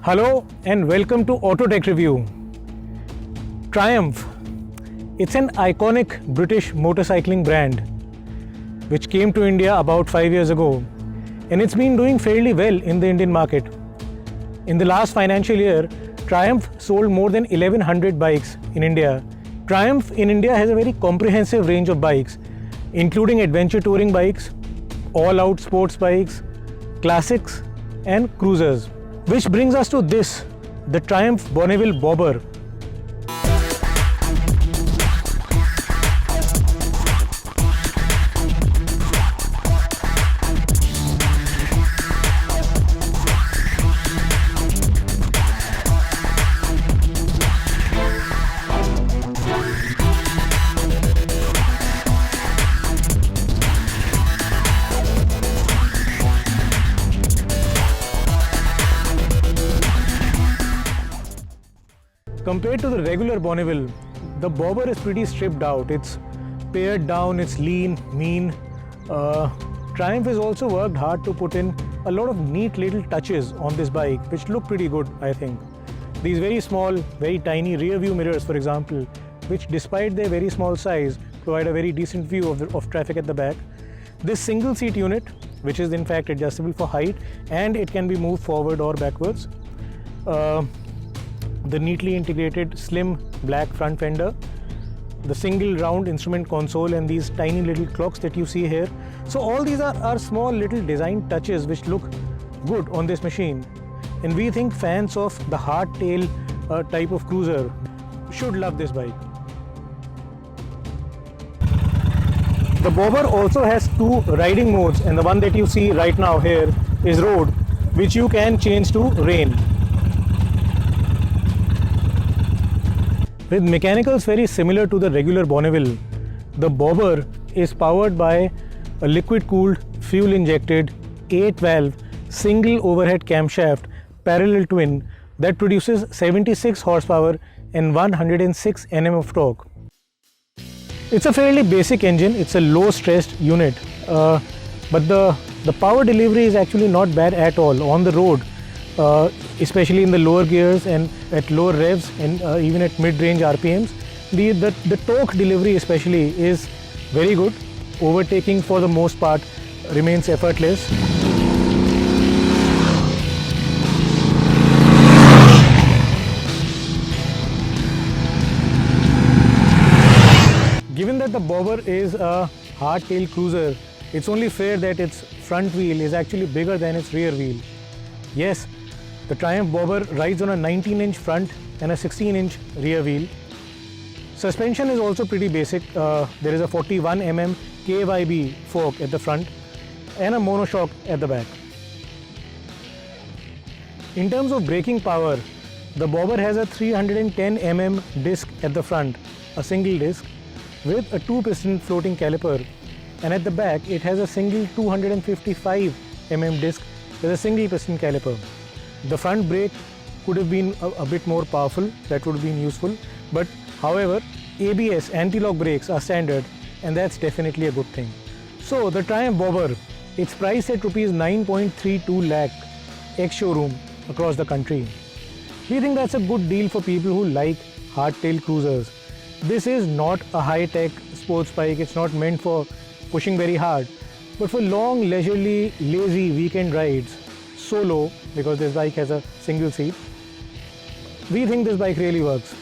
Hello and welcome to Auto Tech Review. Triumph. It's an iconic British motorcycling brand which came to India about 5 years ago, and it's been doing fairly well in the Indian market. In the last financial year, Triumph sold more than 1100 bikes in India. Triumph in India has a very comprehensive range of bikes, including adventure touring bikes, all-out sports bikes, classics and cruisers. Which brings us to this, the Triumph Bonneville Bobber. Compared to the regular Bonneville, the Bobber is pretty stripped out. It's pared down, it's lean, mean. Triumph has also worked hard to put in a lot of neat little touches on this bike, which look pretty good, I think. These very small, very tiny rear view mirrors, for example, which despite their very small size, provide a very decent view of traffic at the back. This single seat unit, which is in fact adjustable for height, and it can be moved forward or backwards. The neatly integrated slim black front fender, the single round instrument console, and these tiny little clocks that you see here. So all these are small little design touches which look good on this machine, and we think fans of the hardtail type of cruiser should love this bike. The Bobber also has two riding modes, and the one that you see right now here is road, which you can change to rain. With mechanicals very similar to the regular Bonneville, the Bobber is powered by a liquid-cooled, fuel-injected, 8-valve, single overhead camshaft parallel twin that produces 76 horsepower and 106 Nm of torque. It's a fairly basic engine, it's a low-stressed unit, but the power delivery is actually not bad at all on the road. Especially in the lower gears and at lower revs and even at mid-range RPMs, the torque delivery especially is very good. Overtaking for the most part remains effortless. Given that the Bobber is a hardtail cruiser, it's only fair that its front wheel is actually bigger than its rear wheel. Yes, the Triumph Bobber rides on a 19-inch front and a 16-inch rear wheel. Suspension is also pretty basic. There is a 41 mm KYB fork at the front and a monoshock at the back. In terms of braking power, the Bobber has a 310 mm disc at the front, a single disc, with a 2-piston floating caliper, and at the back it has a single 255 mm disc with a single piston caliper. The front brake could have been a bit more powerful, that would have been useful, but however, ABS anti-lock brakes are standard, and that's definitely a good thing. So the Triumph Bobber, it's priced at Rs 9.32 lakh ex-showroom across the country. We think that's a good deal for people who like hardtail cruisers. This is not a high-tech sports bike, it's not meant for pushing very hard, but for long, leisurely, lazy weekend rides, solo, because this bike has a single seat, we think this bike really works.